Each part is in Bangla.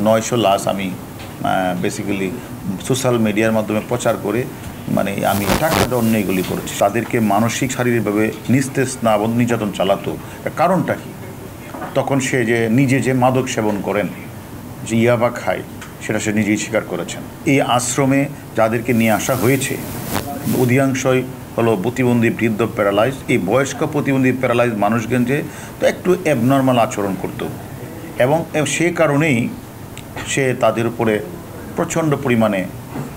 900 লাশ আমি বেসিক্যালি সোশ্যাল মিডিয়ার মাধ্যমে প্রচার করে মানে আমি টাকাটা অন্য এগুলি করেছি। তাদেরকে মানসিক শারীরিকভাবে নিস্তেজ না নির্যাতন চালাতো। কারণটা কি? তখন সে যে নিজে যে মাদক সেবন করেন, যে ইয়াবা খায়, সেটা সে নিজেই স্বীকার করেছেন। এই আশ্রমে যাদেরকে নিয়ে আসা হয়েছে অধিকাংশই হলো প্রতিবন্ধী, বৃদ্ধ, প্যারালাইজ। এই বয়স্ক প্রতিবন্ধী প্যারালাইজ মানুষগঞ্জে তো একটু অ্যাবনর্মাল আচরণ করত এবং সে কারণেই সে তাদের উপরে প্রচণ্ড পরিমাণে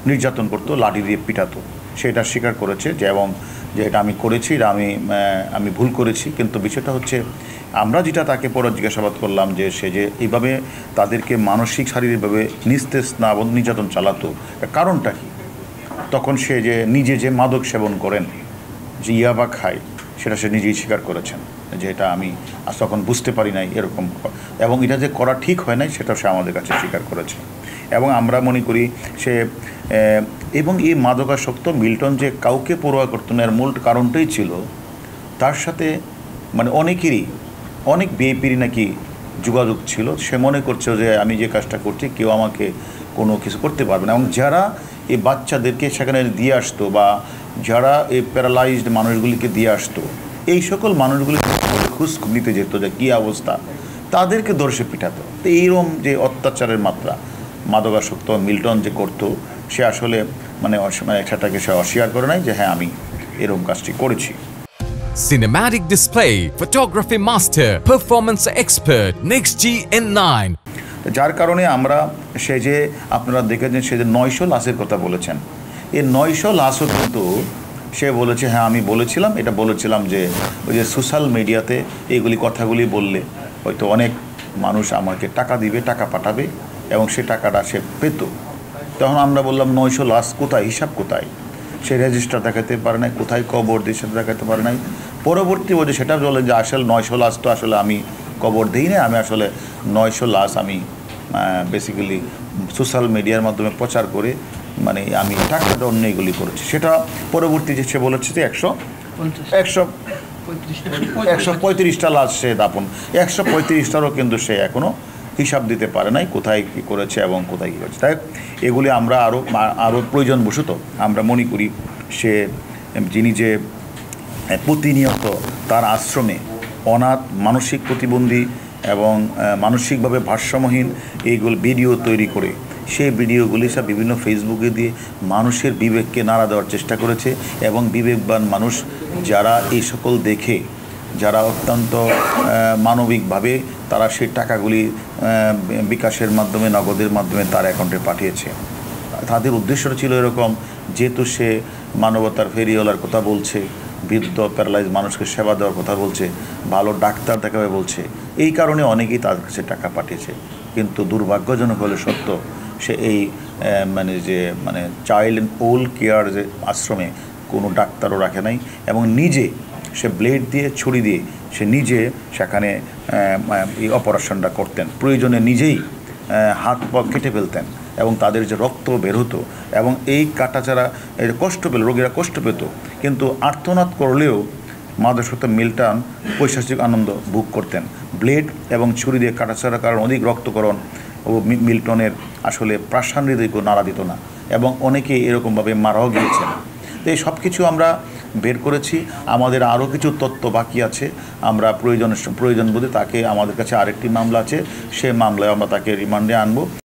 নির্যাতন করত, লাঠি দিয়ে পিটাতো। সেটা স্বীকার করেছে যে এবং যে এটা আমি করেছি, এটা আমি ভুল করেছি। কিন্তু বিষয়টা হচ্ছে আমরা যেটা তাকে পরে জিজ্ঞাসাবাদ করলাম যে সে যে এইভাবে তাদেরকে মানসিক শারীরিকভাবে নিস্তেজ না নির্যাতন চালাতো, কারণটা কি? তখন সে যে নিজে যে মাদক সেবন করেন, যে ইয়াবা খায়, সেটা সে নিজেই স্বীকার করেছেন যে এটা আমি তখন বুঝতে পারি নাই এরকম, এবং এটা যে করা ঠিক হয় নাই সেটাও সে আমাদের কাছে স্বীকার করেছে। এবং আমরা মনে করি সে এবং এই মাদকাসক্ত মিল্টন যে কাউকে পরোয়া করতো না, এর মূল কারণটাই ছিল তার সাথে মানে অনেক বিএপির নাকি যোগাযোগ ছিল। সে মনে করছে যে আমি যে কাজটা করছি কেউ আমাকে কোনো কিছু করতে পারবে না। এবং যারা এই বাচ্চাদেরকে সেখানে দিয়ে আসতো বা যারা এই প্যারালাইজড মানুষগুলিকে দিয়ে আসতো, এই সকল মানুষগুলি খোঁজ নিতে যেত যে কী অবস্থা, তাদেরকে দর্শে পিঠাতো। তো এইরকম যে অত্যাচারের মাত্রা মাদকাসক্ত মিল্টন যে করতো, সে আসলে মানে সেটাকে সে অস্বীকার করে নাই যে হ্যাঁ আমি এরকম কাজটি করেছি। Cinematic display, photography master, performance expert, NextG N9. যার কারণে আমরা সে যে আপনারা দেখেছেন সে যে 900 লাশের কথা বলেছেন, এই 900 লাশও কিন্তু সে বলেছে হ্যাঁ আমি বলেছিলাম, এটা বলেছিলাম যে ওই যে সোশ্যাল মিডিয়াতে এইগুলি কথাগুলি বললে হয়তো অনেক মানুষ আমাকে টাকা দিবে, টাকা পাঠাবে এবং সে টাকাটা সে পেত। তখন আমরা বললাম 900 লাশ কোথায়, হিসাব কোথায়? সে রেজিস্টার দেখাতে পারে নাই, কোথায় কবর দিয়ে সেটা দেখাতে পারে নাই। পরবর্তী বলছে সেটা বলে যে আসলে 900 লাশ তো আসলে আমি কবর দিই না, আমি আসলে 900 লাশ আমি বেসিক্যালি সোশ্যাল মিডিয়ার মাধ্যমে প্রচার করে মানে আমি টাকাটা অন্য এগুলি করেছি। সেটা পরবর্তী যে সে বলেছে যে 135টা লাশ সে দাপন, 135টারও কিন্তু সে এখনও হিসাব দিতে পারে নাই কোথায় কী করেছে এবং কোথায় কী করেছে। তাই এগুলি আমরা আরও প্রয়োজনবশত আমরা মনে করি সে যিনি যে প্রতিনিয়ত তার আশ্রমে অনাথ, মানসিক প্রতিবন্ধী এবং মানসিকভাবে ভারসাম্যহীন এইগুলো ভিডিও তৈরি করে সেই ভিডিওগুলি সব বিভিন্ন ফেসবুকে দিয়ে মানুষের বিবেককে নাড়া দেওয়ার চেষ্টা করেছে। এবং বিবেকবান মানুষ যারা এই সকল দেখে, যারা অত্যন্ত মানবিকভাবে তারা সেই টাকাগুলি বিকাশের মাধ্যমে, নগদের মাধ্যমে তার অ্যাকাউন্টে পাঠিয়েছে। তাদের উদ্দেশ্যটা ছিল এরকম, যেহেতু সে মানবতার ফেরিওয়ালার কথা বলছে, বৃদ্ধ প্যারালাইজ মানুষকে সেবা দেওয়ার কথা বলছে, ভালো ডাক্তার দেখাবে বলছে, এই কারণে অনেকেই তার কাছে টাকা পাঠিয়েছে। কিন্তু দুর্ভাগ্যজনক হলে সত্য, সে এই মানে চাইল্ড অ্যান্ড ওল্ড কেয়ার যে আশ্রমে কোনো ডাক্তারও রাখে নাই এবং নিজে সে ব্লেড দিয়ে, ছুরি দিয়ে সে নিজে সেখানে এই অপারেশনটা করতেন। প্রয়োজনে নিজেই হাত পা কেটে ফেলতেন এবং তাদের যে রক্ত বের হতো এবং এই কাটাচাড়া কষ্ট পেল, রোগীরা কষ্ট পেত, কিন্তু আর্তনাদ করলেও মাদকাসক্ত মিল্টন পৈশাচিক আনন্দ ভোগ করতেন। ব্লেড এবং ছুরি দিয়ে কাটাচাড়ার কারণে অধিক রক্তকরণ ও মিল্টনের আসলে প্রাণান্ত হৃদয়কে নাড়া দিত না এবং অনেকে এরকমভাবে মারাও গিয়েছেন। তো এই সব কিছু আমরা বের করেছি। আমাদের আরও কিছু তথ্য বাকি আছে। আমরা প্রয়োজন বোধে তাকে, আমাদের কাছে আরেকটি মামলা আছে, সে মামলায় আমরা তাকে রিমান্ডে আনবো।